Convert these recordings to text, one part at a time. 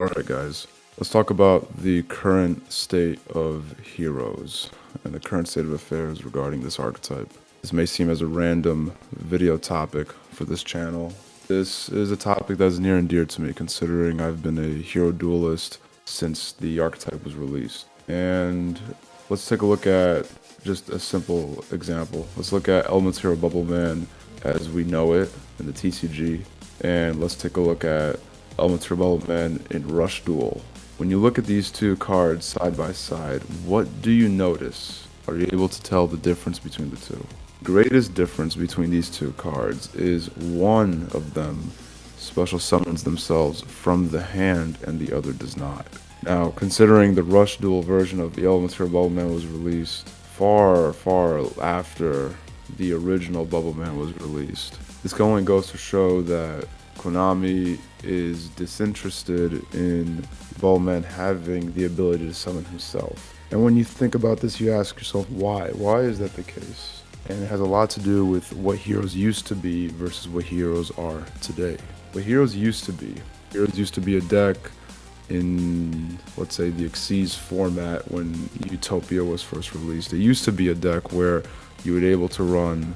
Alright guys, let's talk about the current state of heroes and the current state of affairs regarding this archetype. This may seem as a random video topic for this channel. This is a topic that's near and dear to me, considering I've been a hero duelist since the archetype was released. And let's take a look at just a simple example. Let's look at Elements Hero Bubble Man as we know it in the TCG, and let's take a look at Elements Hero Bubble Man in Rush Duel. When you look at these two cards side by side, what do you notice? Are you able to tell the difference between the two? Greatest difference between these two cards is one of them special summons themselves from the hand and the other does not. Now, considering the Rush Duel version of the Elements Hero Bubble Man was released far after the original Bubble Man was released, this only goes to show that Konami is disinterested in Bubble Man having the ability to summon himself. And when you think about this, you ask yourself why? Why is that the case? And it has a lot to do with what heroes used to be versus what heroes are today. What heroes used to be a deck in, let's say, the Xyz format when Utopia was first released. It used to be a deck where you would be able to run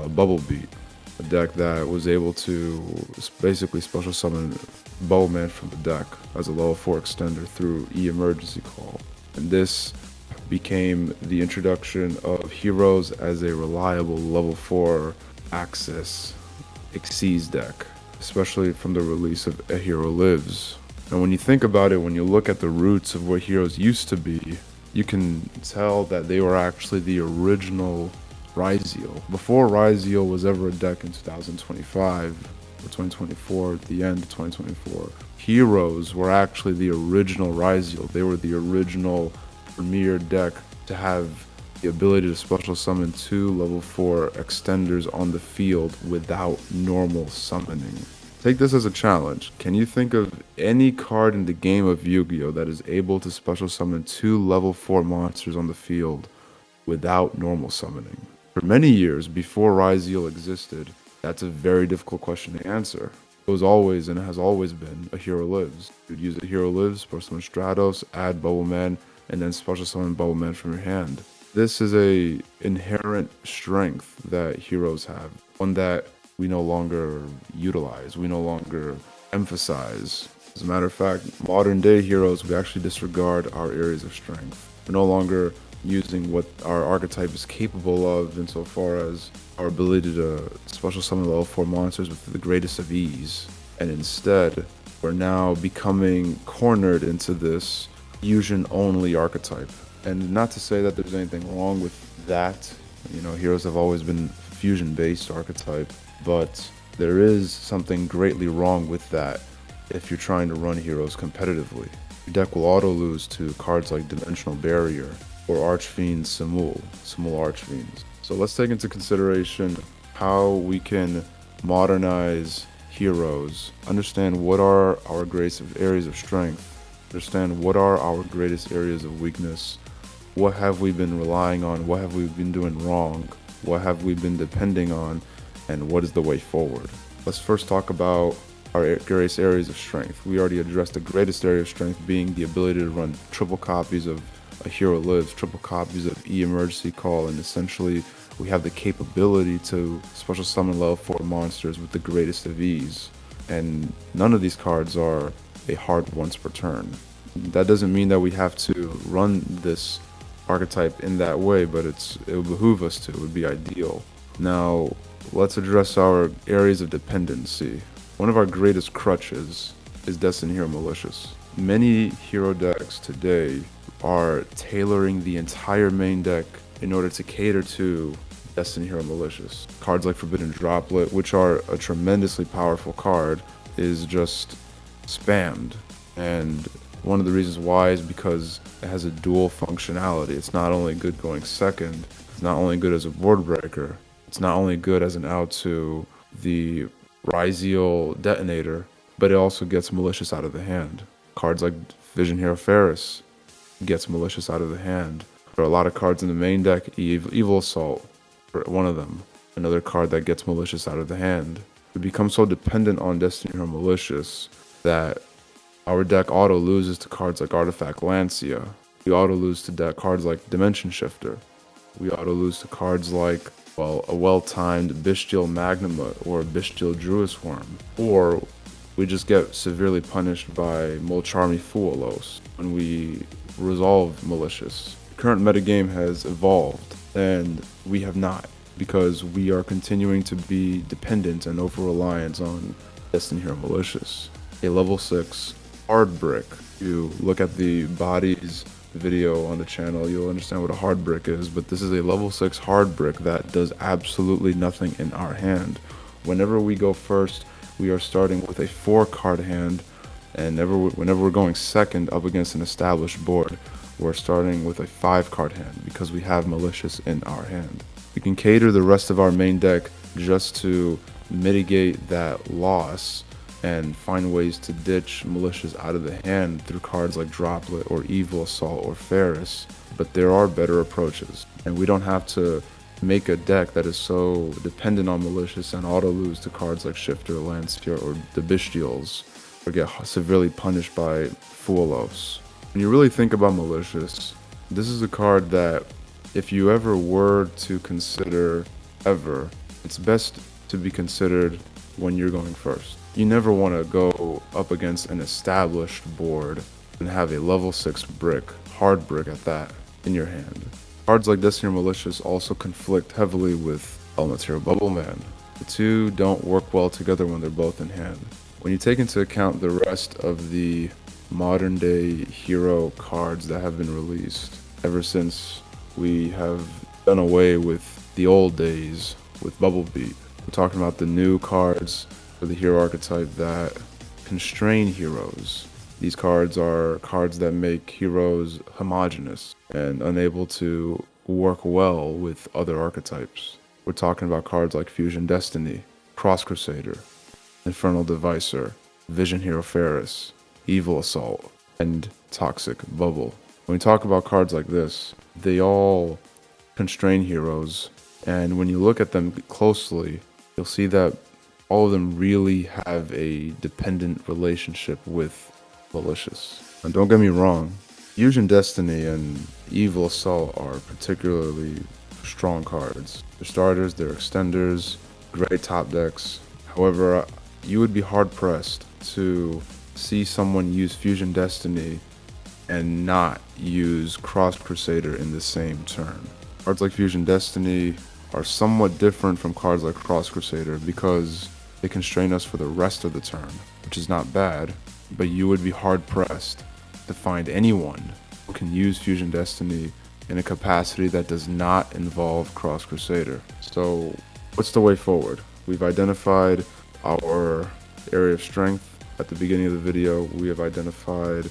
Bubble Beat, a deck that was able to basically special summon Bubble Man from the deck as a level 4 extender through emergency call. And this became the introduction of heroes as a reliable level 4 access Xyz deck, especially from the release of A Hero Lives. And when you think about it, when you look at the roots of what heroes used to be, you can tell that they were actually the original YuGiOh. Before YuGiOh was ever a deck in 2025 or 2024, at the end of 2024, heroes were actually the original YuGiOh. They were the original premier deck to have the ability to special summon 2 level 4 extenders on the field without normal summoning. Take this as a challenge. Can you think of any card in the game of YuGiOh that is able to special summon 2 level 4 monsters on the field without normal summoning? For many years before YuGiOh existed, that's a very difficult question to answer. It was always and has always been A Hero Lives. You'd use A Hero Lives, special summon Stratos, add Bubble Man, and then special summon Bubble Man from your hand. This is a inherent strength that heroes have, one that we no longer utilize, we no longer emphasize. As a matter of fact, modern day heroes, we actually disregard our areas of strength. We're no longer using what our archetype is capable of insofar as our ability to special summon level 4 monsters with the greatest of ease. And instead, we're now becoming cornered into this fusion only archetype. And not to say that there's anything wrong with that. You know, heroes have always been fusion based archetype, but there is something greatly wrong with that if you're trying to run heroes competitively. Your deck will auto lose to cards like Dimensional Barrier or Archfiend Simul Archfiends. So let's take into consideration how we can modernize heroes, understand what are our greatest areas of strength, understand what are our greatest areas of weakness, what have we been relying on, what have we been doing wrong, what have we been depending on, and what is the way forward. Let's first talk about our greatest areas of strength. We already addressed the greatest area of strength being the ability to run triple copies of A Hero Lives, triple copies of emergency call, and essentially we have the capability to special summon level 4 monsters with the greatest of ease. And none of these cards are a hard once per turn. That doesn't mean that we have to run this archetype in that way, but it would behoove us to. It would be ideal. Now, let's address our areas of dependency. One of our greatest crutches is Destiny Hero Malicious. Many hero decks today are tailoring the entire main deck in order to cater to Destiny Hero Malicious. Cards like Forbidden Droplet, which are a tremendously powerful card, is just spammed. And one of the reasons why is because it has a dual functionality. It's not only good going second, it's not only good as a board breaker, it's not only good as an out to the YuGiOh detonator, but it also gets malicious out of the hand. Cards like Vision Hero Ferris gets malicious out of the hand. There are a lot of cards in the main deck, Evil Assault, for one of them, another card that gets malicious out of the hand. We become so dependent on Destiny Hero Malicious that Our deck auto loses to cards like Artifact Lancia. We auto lose to cards like Dimension Shifter. We auto lose to cards like, well, a well-timed Bestial Magnuma or a Bestial Druis Worm. Or we just get severely punished by Molcharmi Fuolos when we resolve Malicious. The current metagame has evolved, and we have not, because we are continuing to be dependent and over-reliant on Destiny Hero Malicious. A level 6 hard brick. You look at the bodies video on the channel, you'll understand what a hard brick is, but this is a level 6 hard brick that does absolutely nothing in our hand. Whenever we go first, we are starting with a 4-card hand, and whenever we're going second up against an established board, we're starting with a 5-card hand because we have Malicious in our hand. We can cater the rest of our main deck just to mitigate that loss and find ways to ditch Malicious out of the hand through cards like Droplet or Evil Assault or Ferris, but there are better approaches, and we don't have to make a deck that is so dependent on Malicious and auto lose to cards like Shifter, Lancia, or the Bestials, or get severely punished by Fuolos. When you really think about Malicious, this is a card that if you ever were to consider it's best to be considered when you're going first. You never want to go up against an established board and have a level 6 brick, hard brick at that, in your hand. Cards like Destiny Malicious also conflict heavily with Elemental Bubble Man. The two don't work well together when they're both in hand. When you take into account the rest of the modern day hero cards that have been released ever since we have done away with the old days with Bubble Beat, we're talking about the new cards for the hero archetype that constrain heroes. These cards are cards that make heroes homogeneous and unable to work well with other archetypes. We're talking about cards like Fusion Destiny, Cross Crusader, Infernal Devicer, Vision Hero Ferris, Evil Assault, and Toxic Bubble. When we talk about cards like this, they all constrain heroes, and when you look at them closely, you'll see that all of them really have a dependent relationship with Malicious. And don't get me wrong, Fusion Destiny and Evil Assault are particularly strong cards. They're starters, they're extenders, great top decks. However, you would be hard pressed to see someone use Fusion Destiny and not use Cross Crusader in the same turn. Cards like Fusion Destiny are somewhat different from cards like Cross Crusader because they constrain us for the rest of the turn, which is not bad, but you would be hard pressed to find anyone who can use Fusion Destiny in a capacity that does not involve Cross Crusader. So what's the way forward? We've identified our area of strength at the beginning of the video. We have identified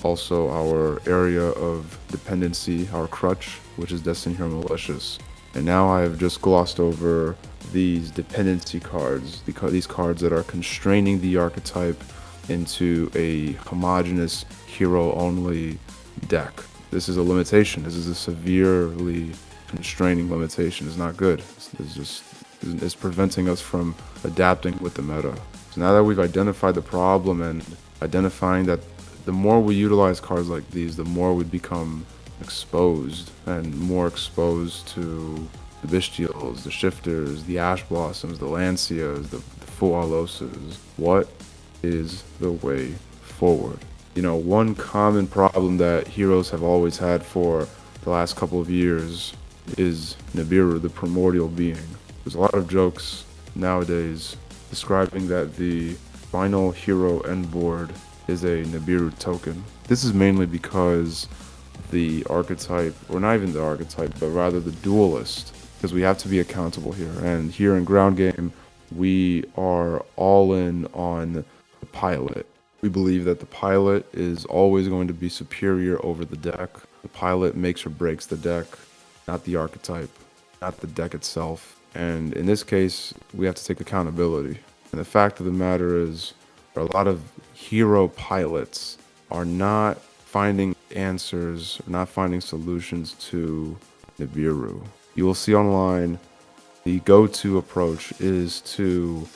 also our area of dependency, our crutch, which is Destiny Hero Malicious. And now I have just glossed over these dependency cards, these cards that are constraining the archetype into a homogeneous hero-only deck. This is a limitation. This is a severely constraining limitation. It's not good. It's preventing us from adapting with the meta. So now that we've identified the problem and identifying that the more we utilize cards like these, the more we become exposed and more exposed to the Bestials, the Shifters, the Ash Blossoms, the Lancias, the Fuoloses. What is the way forward? You know, one common problem that heroes have always had for the last couple of years is Nibiru, the primordial being. There's a lot of jokes nowadays describing that the final hero end board is a Nibiru token. This is mainly because the archetype, or not even the archetype, but rather the duelist, because we have to be accountable here. And here in ground game, we are all in on the pilot. We believe that the pilot is always going to be superior over the deck. The pilot makes or breaks the deck, not the archetype, not the deck itself. And in this case, we have to take accountability. And the fact of the matter is, a lot of hero pilots are not finding answers, not finding solutions to Nibiru. You will see online, the go-to approach is to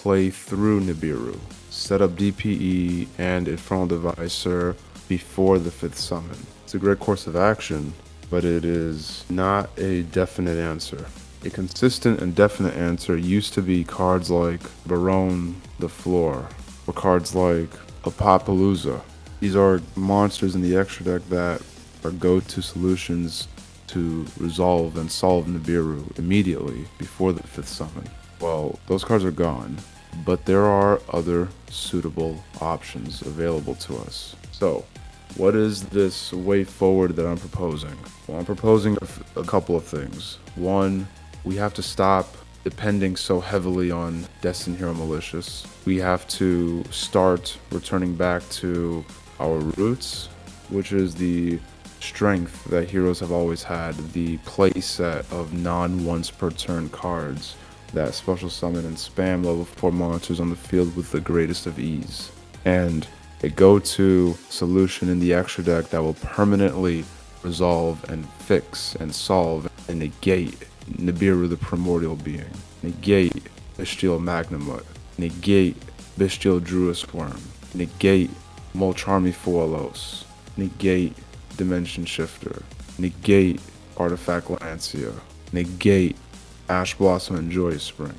play through Nibiru, set up DPE and Infernal Devicer before the 5th summon. It's a great course of action, but it is not a definite answer. A consistent and definite answer used to be cards like Barone the Floor, or cards like Apopalooza. These are monsters in the extra deck that are go-to solutions to resolve and solve Nibiru immediately before the 5th summon. Well, those cards are gone, but there are other suitable options available to us. So, what is this way forward that I'm proposing? Well, I'm proposing a couple of things. One, we have to stop depending so heavily on Destined Hero Malicious. We have to start returning back to our roots, which is the strength that heroes have always had, the play set of non-once per turn cards that special summon and spam level 4 monsters on the field with the greatest of ease. And a go-to solution in the extra deck that will permanently resolve and fix and solve and negate Nibiru the Primordial Being, negate Bestial Magnamut, negate Bestial Druid Worm, negate Molcharmi Fualos, negate Dimension Shifter, negate Artifact Lancia, negate Ash Blossom and Joyous Spring.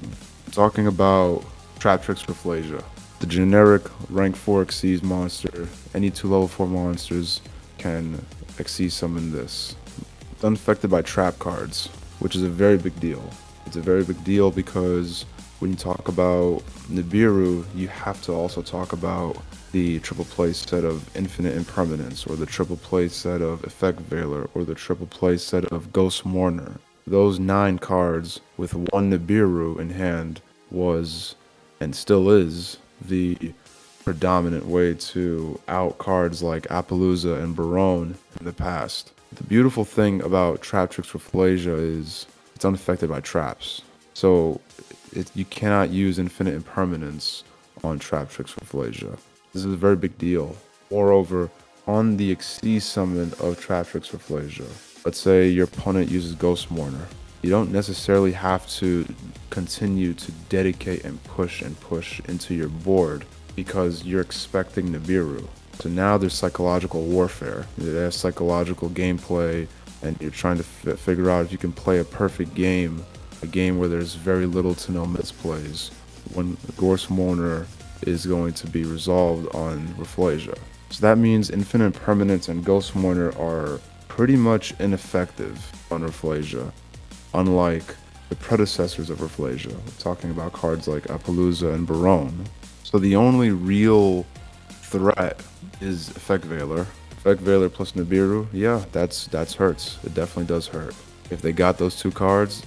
I'm talking about Traptrix Rafflesia. The generic rank 4 Xyz monster, any 2 level 4 monsters can Xyz summon this. It's unaffected by trap cards, which is a very big deal. It's a very big deal because when you talk about Nibiru, you have to also talk about the triple play set of Infinite Impermanence, or the triple play set of Effect Veiler, or the triple play set of Ghost Mourner. Those 9 cards with 1 Nibiru in hand was, and still is, the predominant way to out cards like Apollousa and Barone in the past. The beautiful thing about Traptrix Rafflesia is it's unaffected by traps. So you cannot use Infinite Impermanence on Traptrix Rafflesia. This is a very big deal. Moreover, on the Xyz summon of Traptrix Rafflesia, let's say your opponent uses Ghost Mourner. You don't necessarily have to continue to dedicate and push into your board because you're expecting Nibiru. So now there's psychological warfare. There's psychological gameplay, and you're trying to figure out if you can play a perfect game, a game where there's very little to no misplays, when Ghost Mourner is going to be resolved on Rafflesia. So that means Infinite Permanence and Ghost Mourner are pretty much ineffective on Rafflesia, unlike the predecessors of Rafflesia. We're talking about cards like Apollousa and Barone. So the only real threat is Effect Veiler. Effect Veiler plus Nibiru, yeah, that's hurts. It definitely does hurt. If they got those 2 cards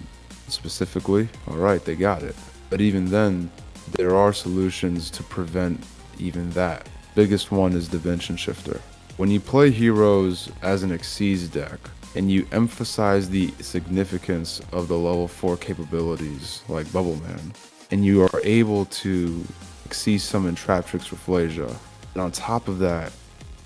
specifically, alright, they got it. But even then, there are solutions to prevent even that. Biggest one is Dimension Shifter. When you play heroes as an Xyz deck, and you emphasize the significance of the level 4 capabilities like Bubble Man, and you are able to Xyz summon Traptrix Rafflesia, and on top of that,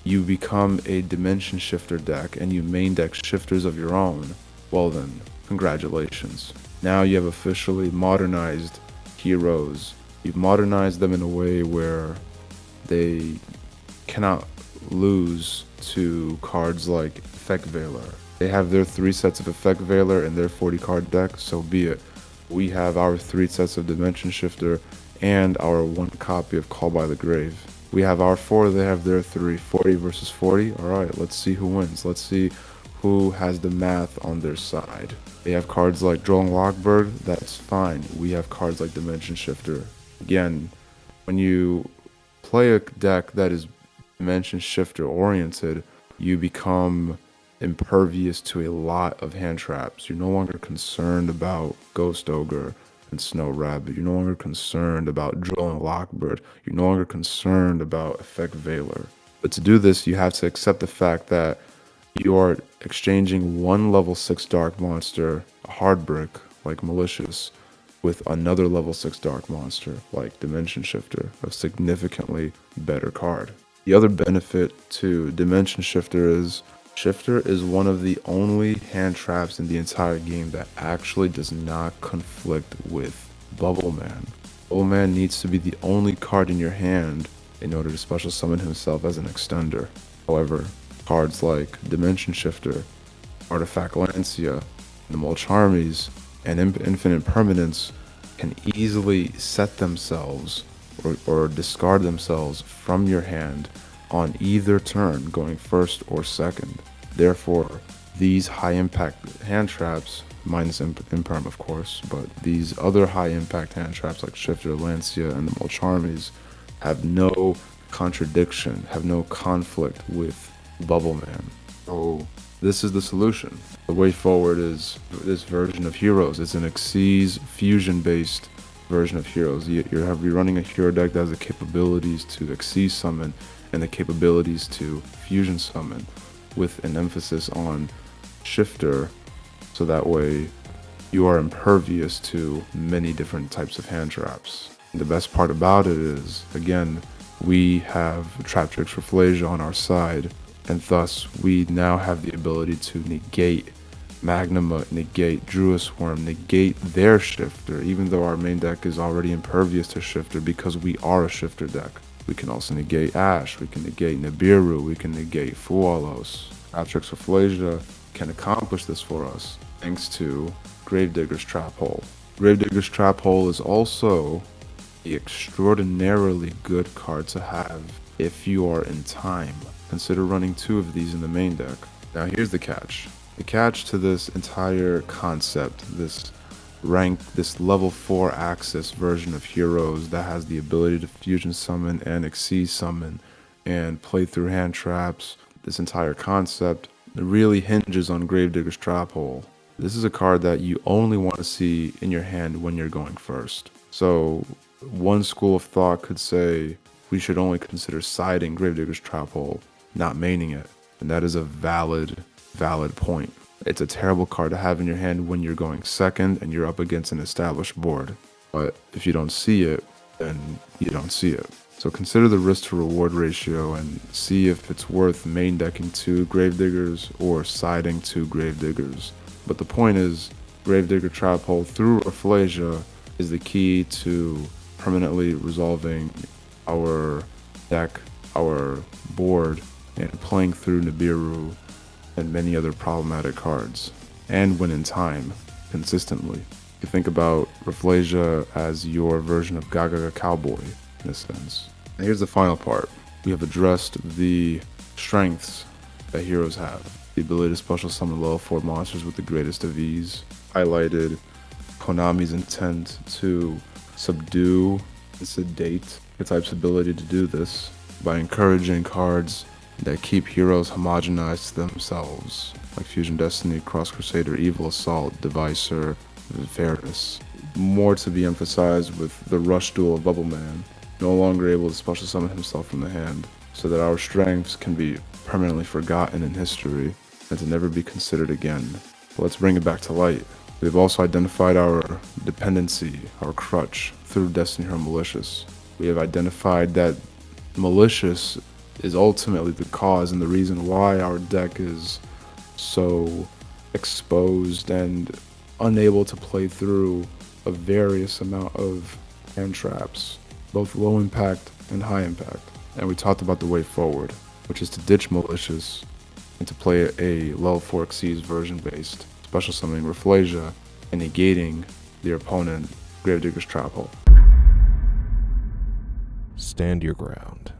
you become a Dimension Shifter deck and you main deck shifters of your own, well then, congratulations. Now you have officially modernized heroes. You've modernized them in a way where they cannot lose to cards like Effect Veiler. They have their 3 sets of Effect Veiler in their 40 card deck, so be it. We have our 3 sets of Dimension Shifter and our 1 copy of Call by the Grave. We have our 4, they have their 3. 40 versus 40. Alright, let's see who wins. Let's see who has the math on their side. They have cards like Dueling Lockbird, that's fine. We have cards like Dimension Shifter. Again, when you play a deck that is Dimension Shifter oriented, you become impervious to a lot of hand traps. You're no longer concerned about Ghost Ogre and Snow Rabbit. You're no longer concerned about Dueling Lockbird. You're no longer concerned about Effect Veiler. But to do this, you have to accept the fact that you are exchanging 1 level 6 dark monster, a hard brick like Malicious, with another level 6 dark monster like Dimension Shifter, a significantly better card. The other benefit to Dimension Shifter is one of the only hand traps in the entire game that actually does not conflict with Bubble Man. Bubbleman needs to be the only card in your hand in order to special summon himself as an extender. However, cards like Dimension Shifter, Artifact Lancia, Animal Charmies, and Infinite Permanence can easily set themselves or discard themselves from your hand on either turn, going first or second. Therefore, these high impact hand traps, minus Imperm of course, but these other high impact hand traps like Shifter, Lancia, and the Molcharmies have no contradiction, have no conflict with Bubbleman. So this is the solution. The way forward is this version of Heroes. It's an Xyz fusion based version of Heroes. You're running a hero deck that has the capabilities to Xyz summon and the capabilities to fusion summon, with an emphasis on Shifter, so that way you are impervious to many different types of hand traps. And the best part about it is, again, we have Trap Tricks Rafflesia on our side, and thus we now have the ability to negate Magnuma, negate Druisworm, negate their Shifter, even though our main deck is already impervious to Shifter because we are a Shifter deck. We can also negate Ash, we can negate Nibiru, we can negate Fualos. Trap Tricks Rafflesia can accomplish this for us thanks to Gravedigger's Trap Hole. Gravedigger's Trap Hole is also an extraordinarily good card to have if you are in time. Consider running 2 of these in the main deck. Now here's the catch. The catch to this entire concept, this level 4 Axis version of Heroes that has the ability to fusion summon and Xyz summon and play through hand traps, this entire concept really hinges on Gravedigger's Trap Hole. This is a card that you only want to see in your hand when you're going first. So one school of thought could say we should only consider siding Gravedigger's Trap Hole, not maining it. And that is a valid point. It's a terrible card to have in your hand when you're going second and you're up against an established board. But if you don't see it, then you don't see it. So consider the risk to reward ratio and see if it's worth main decking 2 Gravediggers or siding 2 Gravediggers. But the point is, Gravedigger Trap Hole through Rafflesia is the key to permanently resolving our deck, our board, and playing through Nibiru and many other problematic cards, and when in time, consistently. You think about Rafflesia as your version of Gaga Cowboy, in a sense. And here's the final part. We have addressed the strengths that heroes have. The ability to special summon level 4 monsters with the greatest of ease. Highlighted Konami's intent to subdue and sedate the type's ability to do this by encouraging cards that keep heroes homogenized to themselves, like Fusion Destiny, Cross Crusader, Evil Assault, Devicer, Varus. More to be emphasized with the Rush Duel of Bubbleman, no longer able to special summon himself from the hand, so that our strengths can be permanently forgotten in history and to never be considered again. But let's bring it back to light. We've also identified our dependency, our crutch, through Destiny Hero Malicious. We have identified that Malicious is ultimately the cause and the reason why our deck is so exposed and unable to play through a various amount of hand traps, both low impact and high impact. And we talked about the way forward, which is to ditch Malicious and to play a level 4 Xyz version based special summoning Rafflesia and negating their opponent Gravedigger's Trap Hole. Stand your ground.